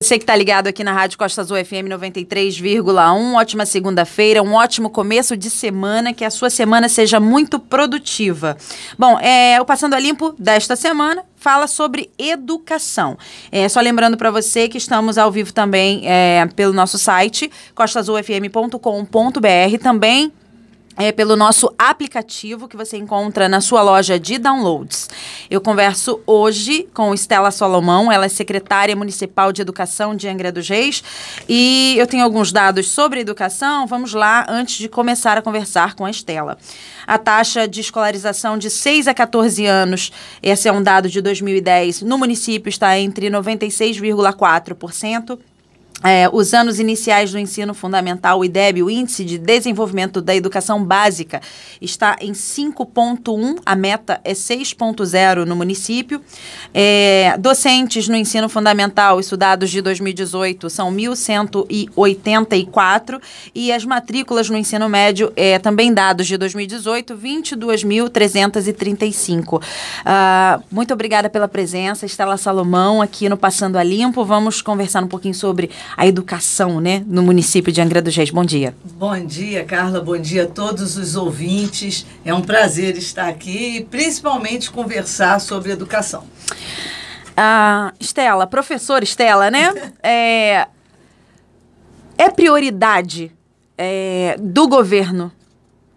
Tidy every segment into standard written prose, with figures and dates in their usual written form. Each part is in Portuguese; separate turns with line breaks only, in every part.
você que está ligado aqui na Rádio Costa Azul FM 93,1. Ótima segunda-feira, um ótimo começo de semana, que a sua semana seja muito produtiva. Bom, o Passando a Limpo desta semana fala sobre educação. Só lembrando para você que estamos ao vivo também pelo nosso site, costaazulfm.com.br, também pelo nosso aplicativo que você encontra na sua loja de downloads. Eu converso hoje com Estela Salomão, ela é secretária municipal de educação de Angra dos Reis, e eu tenho alguns dados sobre educação. Vamos lá, antes de começar a conversar com a Estela. A taxa de escolarização de 6 a 14 anos, esse é um dado de 2010, no município está entre 96,4%. Os anos iniciais do ensino fundamental, o IDEB, o Índice de Desenvolvimento da Educação Básica, está em 5,1, a meta é 6,0 no município. Docentes no ensino fundamental, estudados de 2018, são 1.184, e as matrículas no ensino médio, também dados de 2018, 22.335. Muito obrigada pela presença, Estela Salomão, aqui no Passando a Limpo. Vamos conversar um pouquinho sobre a educação, né, no município de Angra dos Reis. Bom dia.
Bom dia, Carla. Bom dia a todos os ouvintes. É um prazer estar aqui e principalmente conversar sobre educação.
Estela, professora Estela, né? É prioridade do governo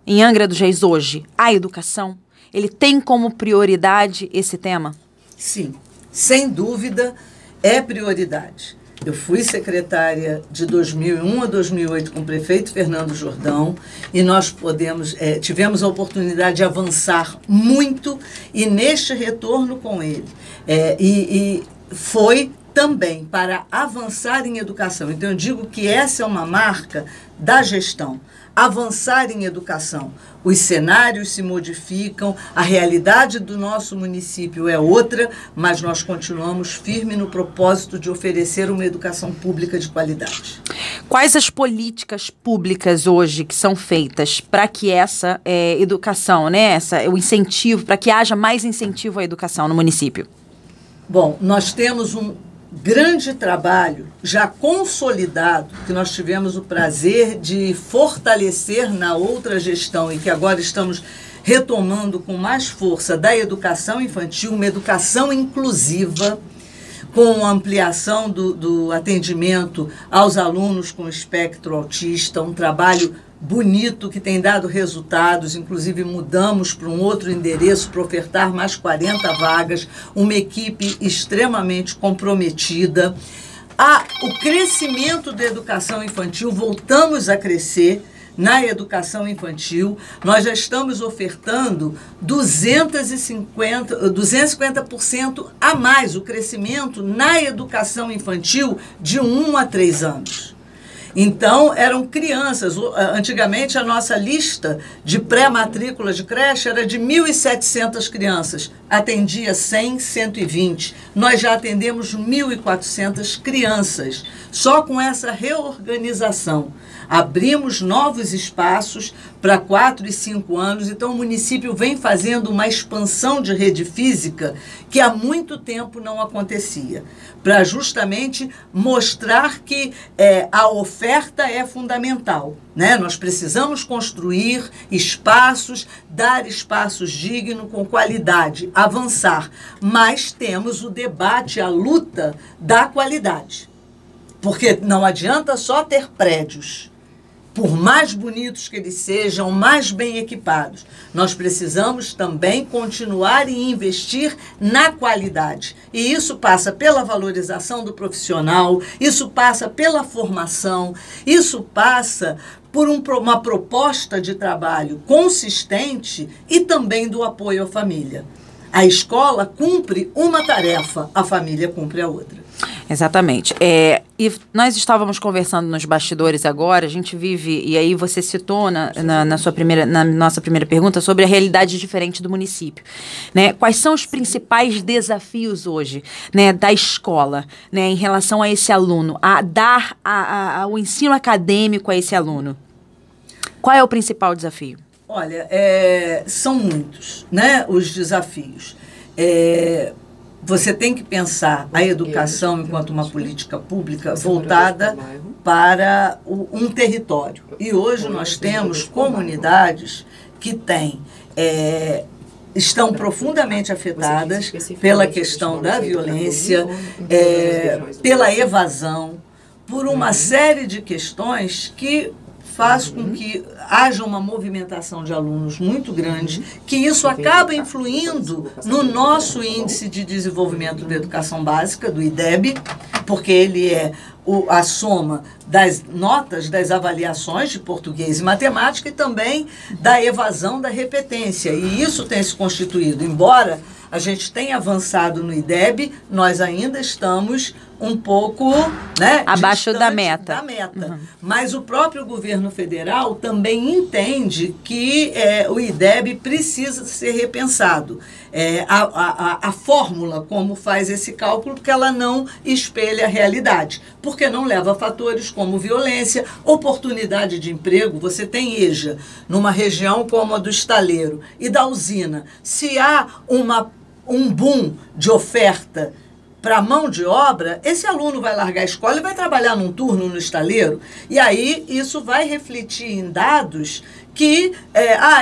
em Angra dos Reis hoje a educação? Ele tem como prioridade esse tema?
Sim, sem dúvida é prioridade. Eu fui secretária de 2001 a 2008 com o prefeito Fernando Jordão, e nós tivemos a oportunidade de avançar muito, e neste retorno com ele, foi também para avançar em educação. Então eu digo que essa é uma marca da gestão, avançar em educação. Os cenários se modificam, a realidade do nosso município é outra, mas nós continuamos firmes no propósito de oferecer uma educação pública de qualidade.
Quais as políticas públicas hoje que são feitas para que essa educação, né, o incentivo, para que haja mais incentivo à educação no município?
Bom, nós temos um grande trabalho já consolidado, que nós tivemos o prazer de fortalecer na outra gestão e que agora estamos retomando com mais força, da educação infantil, uma educação inclusiva, com ampliação do atendimento aos alunos com espectro autista, um trabalho bonito que tem dado resultados. Inclusive mudamos para um outro endereço para ofertar mais 40 vagas, uma equipe extremamente comprometida. O crescimento da educação infantil, voltamos a crescer na educação infantil. Nós já estamos ofertando 250% a mais o crescimento na educação infantil de 1 a 3 anos. Então, eram crianças. Antigamente, a nossa lista de pré-matrícula de creche era de 1.700 crianças. Atendia 100, 120. Nós já atendemos 1.400 crianças. Só com essa reorganização. Abrimos novos espaços para 4 e 5 anos. Então, o município vem fazendo uma expansão de rede física que há muito tempo não acontecia, para justamente mostrar que a oferta é fundamental, né? Nós precisamos construir espaços, dar espaços dignos, com qualidade, avançar, mas temos o debate, a luta da qualidade, porque não adianta só ter prédios. Por mais bonitos que eles sejam, mais bem equipados, nós precisamos também continuar e investir na qualidade. E isso passa pela valorização do profissional, isso passa pela formação, isso passa por uma proposta de trabalho consistente e também do apoio à família. A escola cumpre uma tarefa, a família cumpre a outra.
Exatamente. E nós estávamos conversando nos bastidores agora, a gente vive, e aí você citou na nossa primeira pergunta sobre a realidade diferente do município, né? Quais são os principais desafios hoje, né, da escola, né, em relação a esse aluno, a dar o ensino acadêmico a esse aluno? Qual é o principal desafio?
Olha, são muitos, né, os desafios. você tem que pensar a educação enquanto uma política pública voltada para um território. E hoje nós temos comunidades que estão profundamente afetadas pela questão da violência, pela evasão, por uma série de questões que faz com que haja uma movimentação de alunos muito grande, que isso acaba influindo no nosso índice de desenvolvimento da educação básica, do IDEB, porque ele é a soma das notas das avaliações de português e matemática e também da evasão da repetência. E isso tem se constituído, embora a gente tenha avançado no IDEB, nós ainda estamos um pouco, né,
abaixo da meta.
Uhum. Mas o próprio governo federal também entende que o IDEB precisa ser repensado. A fórmula como faz esse cálculo, porque ela não espelha a realidade, porque não leva a fatores como violência, oportunidade de emprego. Você tem EJA numa região como a do Estaleiro e da Usina. Se há um boom de oferta para mão de obra, esse aluno vai largar a escola e vai trabalhar num turno no Estaleiro. E aí isso vai refletir em dados que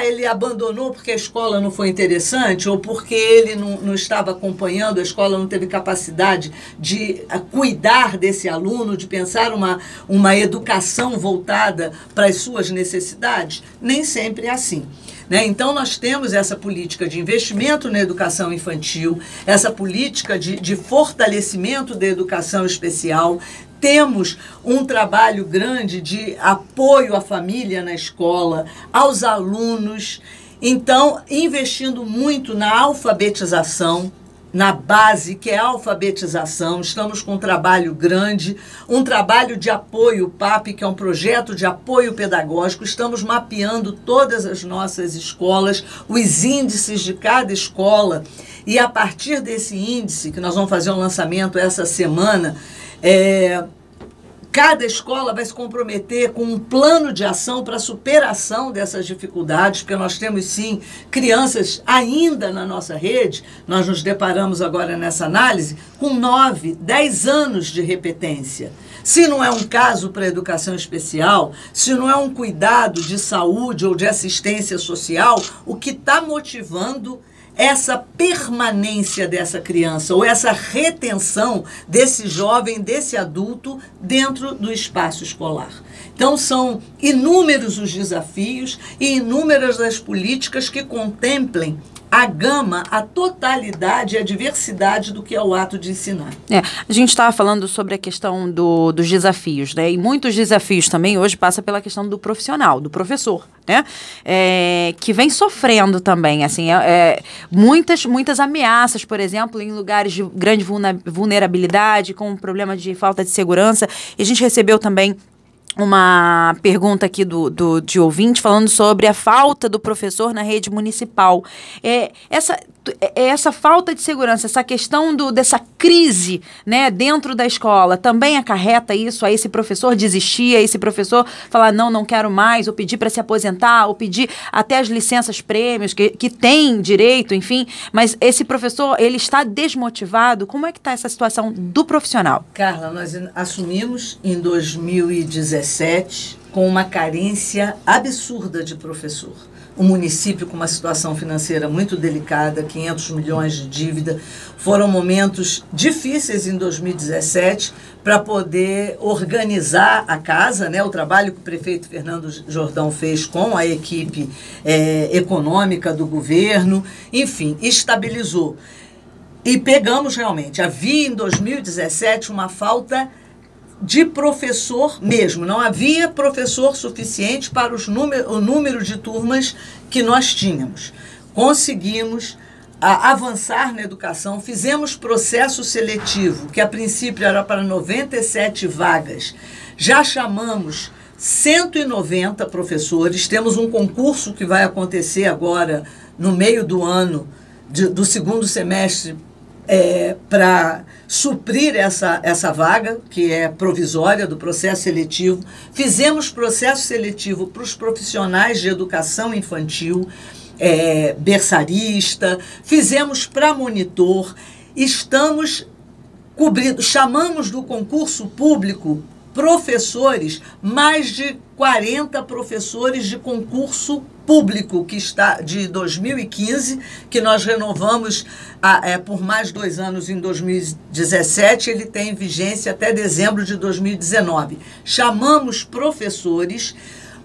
ele abandonou porque a escola não foi interessante, ou porque ele não estava acompanhando, a escola não teve capacidade de cuidar desse aluno, de pensar uma educação voltada para as suas necessidades. Nem sempre é assim. Então, nós temos essa política de investimento na educação infantil, essa política de fortalecimento da educação especial. Temos um trabalho grande de apoio à família na escola, aos alunos. Então, investindo muito na alfabetização, na base, que é a alfabetização. Estamos com um trabalho grande, um trabalho de apoio PAP, que é um projeto de apoio pedagógico. Estamos mapeando todas as nossas escolas, os índices de cada escola, e a partir desse índice, que nós vamos fazer um lançamento essa semana, cada escola vai se comprometer com um plano de ação para a superação dessas dificuldades, porque nós temos, sim, crianças ainda na nossa rede. Nós nos deparamos agora nessa análise com 9, 10 anos de repetência. Se não é um caso para a educação especial, se não é um cuidado de saúde ou de assistência social, o que está motivando essa permanência dessa criança ou essa retenção desse jovem, desse adulto dentro do espaço escolar. Então, são inúmeros os desafios e inúmeras as políticas que contemplem a gama, a totalidade e a diversidade do que é o ato de ensinar.
A gente estava falando sobre a questão dos desafios, né? E muitos desafios também hoje passa pela questão do profissional, do professor, né? Que vem sofrendo também, assim, muitas ameaças, por exemplo, em lugares de grande vulnerabilidade, com problema de falta de segurança. E a gente recebeu também uma pergunta aqui de ouvinte falando sobre a falta do professor na rede municipal. Essa falta de segurança, essa questão dessa crise, né, dentro da escola, também acarreta isso, a esse professor desistir, a esse professor falar não quero mais, ou pedir para se aposentar, ou pedir até as licenças prêmios, que tem direito, enfim, mas esse professor, ele está desmotivado. Como é que está essa situação do profissional?
Carla, nós assumimos em 2017 com uma carência absurda de professor. O município com uma situação financeira muito delicada, 500 milhões de dívida. Foram momentos difíceis em 2017 para poder organizar a casa, né? O trabalho que o prefeito Fernando Jordão fez com a equipe econômica do governo, enfim, estabilizou. E pegamos realmente, havia em 2017 uma falta de professor mesmo. Não havia professor suficiente para o número de turmas que nós tínhamos. Conseguimos avançar na educação, fizemos processo seletivo, que a princípio era para 97 vagas. Já chamamos 190 professores, temos um concurso que vai acontecer agora no meio do ano, do segundo semestre, para suprir essa vaga, que é provisória, do processo seletivo. Fizemos processo seletivo para os profissionais de educação infantil, berçarista, fizemos para monitor. estamos cobrindo, chamamos do concurso público professores, mais de 40 professores de concurso público, que está de 2015, que nós renovamos por mais 2 anos em 2017, ele tem vigência até dezembro de 2019. Chamamos professores,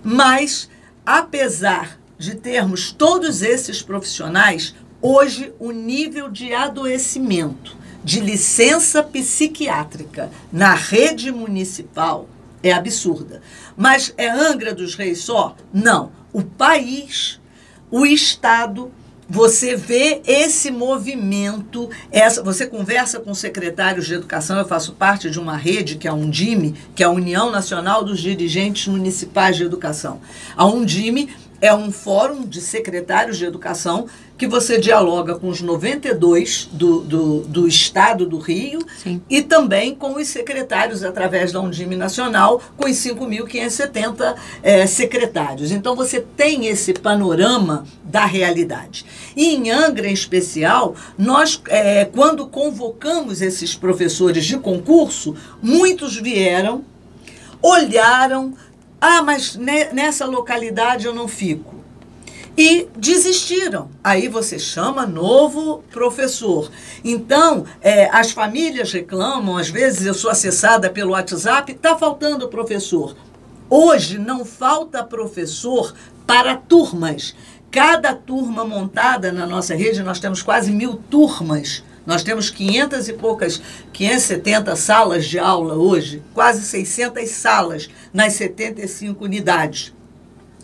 mas, apesar de termos todos esses profissionais, hoje o nível de adoecimento, de licença psiquiátrica na rede municipal é absurda. Mas é Angra dos Reis só? Não. O país, o Estado, você vê esse movimento, você conversa com secretários de educação, eu faço parte de uma rede, que é a Undime, que é a União Nacional dos Dirigentes Municipais de Educação. A Undime é um fórum de secretários de educação que você dialoga com os 92 do Estado do Rio. Sim. E também com os secretários através da Undime Nacional, com os 5.570 secretários. Então, você tem esse panorama da realidade. E em Angra, em especial, nós, quando convocamos esses professores de concurso, muitos vieram, olharam, mas nessa localidade eu não fico. E desistiram. Aí você chama novo professor. Então, as famílias reclamam, às vezes eu sou acessada pelo WhatsApp, está faltando professor. Hoje não falta professor para turmas. Cada turma montada na nossa rede, nós temos quase 1.000 turmas. Nós temos 500 e poucas, 570 salas de aula hoje, quase 600 salas nas 75 unidades.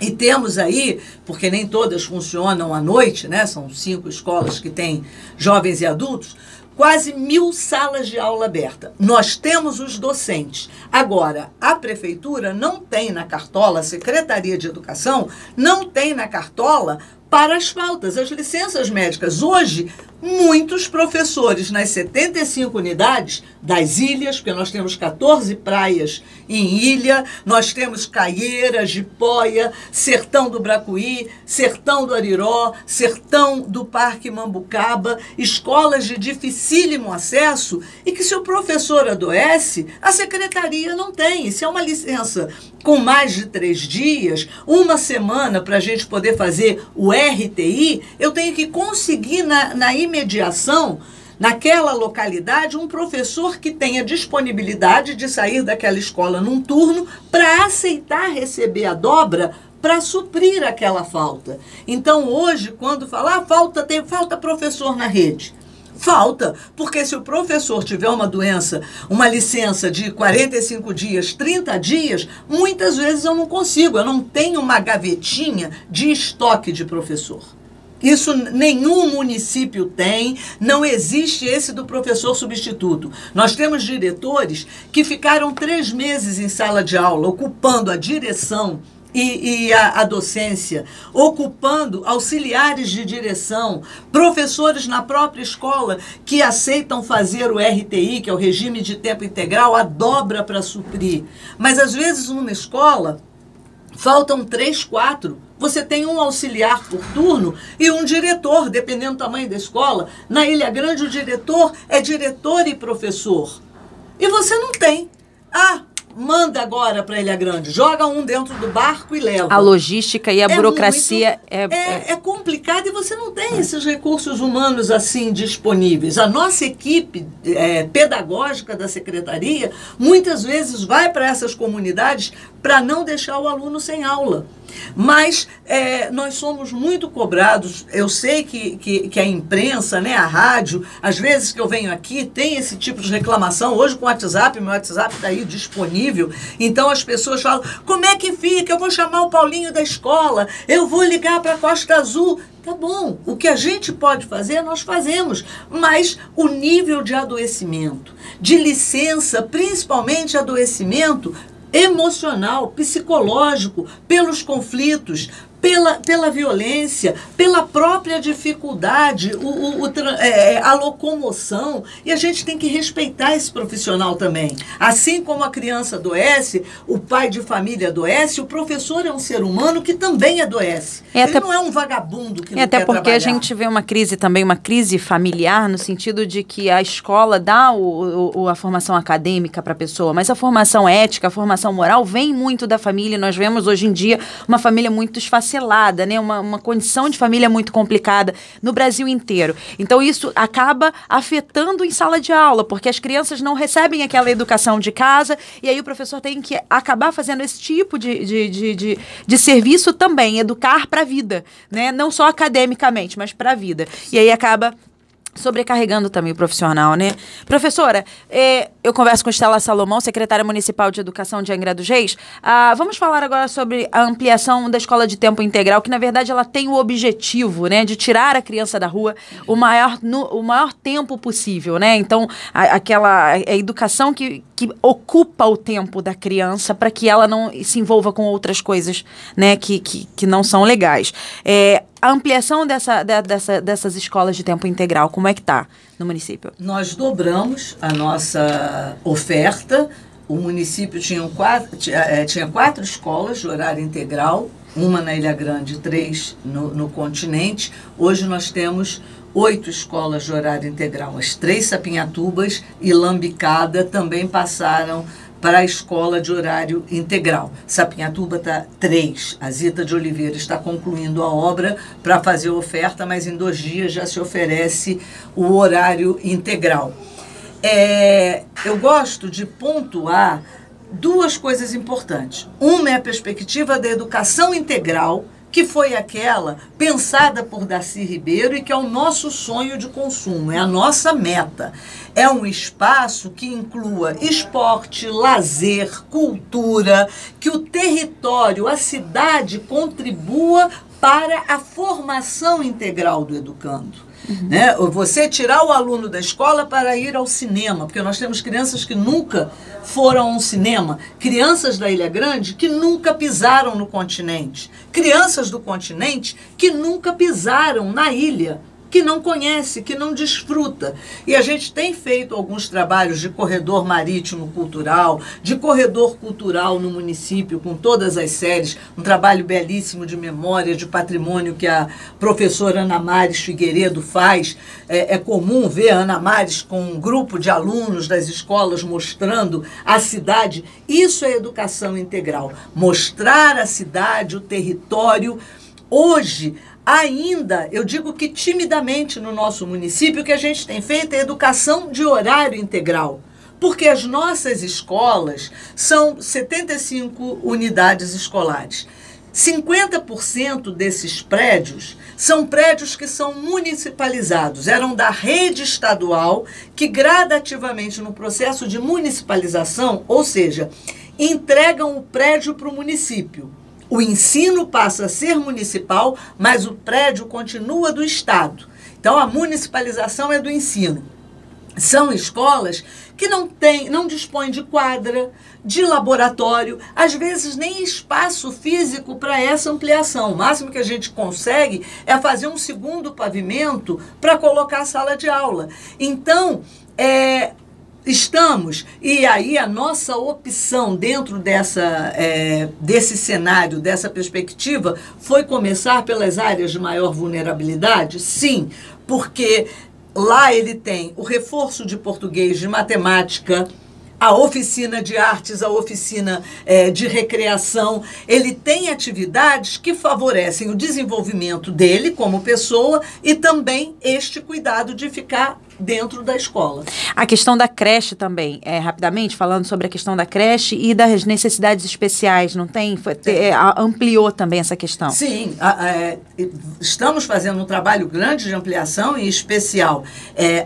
E temos aí, porque nem todas funcionam à noite, né? São 5 escolas que têm jovens e adultos, quase 1.000 salas de aula aberta. Nós temos os docentes. Agora, a prefeitura não tem na cartola, a Secretaria de Educação não tem na cartola para as faltas, as licenças médicas. Hoje, muitos professores nas 75 unidades das ilhas, porque nós temos 14 praias em ilha, nós temos Caieiras, Jipoia, Sertão do Bracuí, Sertão do Ariró, Sertão do Parque Mambucaba, escolas de dificílimo acesso, e que se o professor adoece, a secretaria não tem. Se é uma licença com mais de 3 dias, 1 semana para a gente poder fazer o RTI, eu tenho que conseguir na imediação, naquela localidade, um professor que tenha disponibilidade de sair daquela escola num turno para aceitar receber a dobra para suprir aquela falta. Então, hoje, quando falar falta professor na rede, falta, porque se o professor tiver uma doença, uma licença de 45 dias, 30 dias, muitas vezes eu não consigo, eu não tenho uma gavetinha de estoque de professor. Isso nenhum município tem, não existe esse do professor substituto. Nós temos diretores que ficaram 3 meses em sala de aula, ocupando a direção e a docência, ocupando auxiliares de direção, professores na própria escola que aceitam fazer o RTI, que é o regime de tempo integral, a dobra para suprir. Mas, às vezes, numa escola, faltam 3, 4. Você tem um auxiliar por turno e um diretor, dependendo do tamanho da escola. Na Ilha Grande, o diretor é diretor e professor. E você não tem. Manda agora para Ilha Grande, joga um dentro do barco e leva.
A logística e a burocracia
é complicado e você não tem esses recursos humanos assim disponíveis. A nossa equipe pedagógica da secretaria muitas vezes vai para essas comunidades para não deixar o aluno sem aula. Mas nós somos muito cobrados. Eu sei que a imprensa, né, a rádio, às vezes que eu venho aqui, tem esse tipo de reclamação. Hoje com o WhatsApp, meu WhatsApp está aí disponível. Então as pessoas falam, como é que fica? Eu vou chamar o Paulinho da escola, eu vou ligar para a Costa Azul. Tá bom, o que a gente pode fazer, nós fazemos. Mas o nível de adoecimento, de licença, principalmente adoecimento emocional, psicológico, pelos conflitos, pela violência, pela própria dificuldade, a locomoção, e a gente tem que respeitar esse profissional também. Assim como a criança adoece, o pai de família adoece, o professor é um ser humano que também adoece. Ele não é um vagabundo que não quer
trabalhar. Até porque a gente vê uma crise também, uma crise familiar, no sentido de que a escola dá a formação acadêmica para a pessoa, mas a formação ética, a formação moral vem muito da família. Nós vemos hoje em dia uma família muito esfacelada, né? Uma condição de família muito complicada no Brasil inteiro. Então isso acaba afetando em sala de aula, porque as crianças não recebem aquela educação de casa, e aí o professor tem que acabar fazendo esse tipo de serviço também, educar para a vida, né? Não só academicamente, mas para a vida. E aí acaba sobrecarregando também o profissional, né? Professora, eu converso com Estela Salomão, secretária municipal de educação de Angra dos Reis. Vamos falar agora sobre a ampliação da escola de tempo integral, que na verdade ela tem o objetivo, né, de tirar a criança da rua o maior tempo possível, né? Então, a educação que ocupa o tempo da criança para que ela não se envolva com outras coisas, né, que não são legais. A ampliação dessas escolas de tempo integral, como é que está no município?
Nós dobramos a nossa oferta. O município tinha 4 escolas de horário integral, uma na Ilha Grande e 3 no continente. Hoje nós temos 8 escolas de horário integral. As 3 Sapinhatubas e Lambicada também passaram para a escola de horário integral. Sapinhatuba está 3. A Zita de Oliveira está concluindo a obra para fazer a oferta, mas em 2 dias já se oferece o horário integral. Eu gosto de pontuar 2 coisas importantes. Uma é a perspectiva da educação integral, que foi aquela pensada por Darcy Ribeiro e que é o nosso sonho de consumo, é a nossa meta. É um espaço que inclua esporte, lazer, cultura, que o território, a cidade contribua para a formação integral do educando. Né? Você tirar o aluno da escola para ir ao cinema, porque nós temos crianças que nunca foram a um cinema, crianças da Ilha Grande que nunca pisaram no continente, crianças do continente que nunca pisaram na ilha, que não conhece, que não desfruta. E a gente tem feito alguns trabalhos de corredor marítimo cultural, de corredor cultural no município, com todas as séries, um trabalho belíssimo de memória, de patrimônio que a professora Ana Mares Figueiredo faz. É comum ver a Ana Mares com um grupo de alunos das escolas mostrando a cidade. Isso é educação integral. Mostrar a cidade, o território. Hoje, ainda, eu digo que timidamente no nosso município, o que a gente tem feito é educação de horário integral. Porque as nossas escolas são 75 unidades escolares. 50% desses prédios são prédios que são municipalizados. Eram da rede estadual, que gradativamente no processo de municipalização, ou seja, entregam o prédio para o município. O ensino passa a ser municipal, mas o prédio continua do Estado. Então, a municipalização é do ensino. São escolas que não dispõem de quadra, de laboratório, às vezes nem espaço físico para essa ampliação. O máximo que a gente consegue é fazer um segundo pavimento para colocar a sala de aula. Então, estamos, e aí a nossa opção dentro desse cenário, dessa perspectiva, foi começar pelas áreas de maior vulnerabilidade? Sim, porque lá ele tem o reforço de português, de matemática, a oficina de artes, a oficina de recreação. Ele tem atividades que favorecem o desenvolvimento dele como pessoa e também este cuidado de ficar dentro da escola.
A questão da creche também, rapidamente, falando sobre a questão da creche e das necessidades especiais, não tem? Ampliou também essa questão.
Sim, estamos fazendo um trabalho grande de ampliação, em especial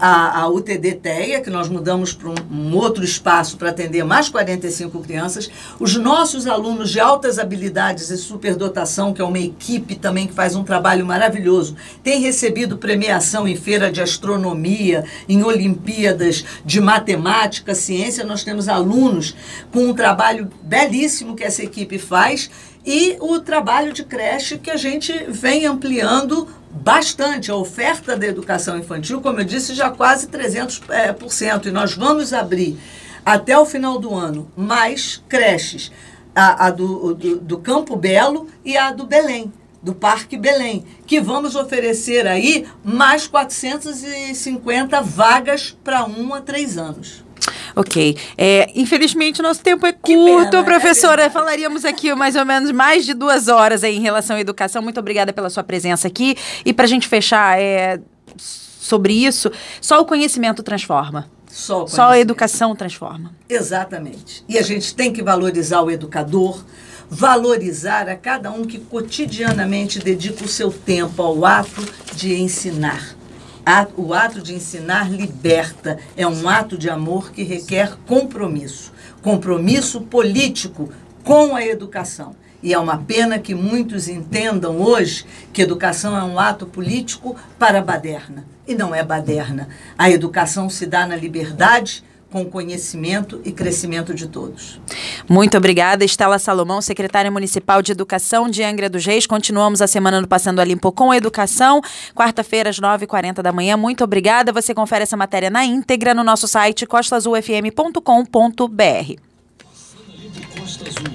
a UTD TEA, que nós mudamos para um outro espaço para atender mais 45 crianças. Os nossos alunos de altas habilidades e superdotação, que é uma equipe também que faz um trabalho maravilhoso, tem recebido premiação em feira de astronomia, em Olimpíadas de matemática, ciência. Nós temos alunos com um trabalho belíssimo que essa equipe faz e o trabalho de creche que a gente vem ampliando bastante. A oferta da educação infantil, como eu disse, já quase 300%. E nós vamos abrir até o final do ano mais creches, a do Campo Belo e a do Belém, do Parque Belém, que vamos oferecer aí mais 450 vagas para 1 a 3 anos.
Ok. Infelizmente, nosso tempo é curto, pena, professora. Falaríamos aqui mais ou menos mais de 2 horas aí em relação à educação. Muito obrigada pela sua presença aqui. E para a gente fechar sobre isso, só o conhecimento transforma. Só a educação transforma.
Exatamente. E a gente tem que valorizar o educador, valorizar a cada um que cotidianamente dedica o seu tempo ao ato de ensinar. O ato de ensinar liberta, é um ato de amor que requer compromisso. Compromisso político com a educação. E é uma pena que muitos entendam hoje que educação é um ato político para a baderna. E não é baderna. A educação se dá na liberdade, com conhecimento e crescimento de todos.
Muito obrigada, Estela Salomão, secretária municipal de Educação de Angra dos Reis. Continuamos a semana no Passando a Limpo com Educação, quarta-feira às 9h40 da manhã. Muito obrigada. Você confere essa matéria na íntegra no nosso site costaazulfm.com.br.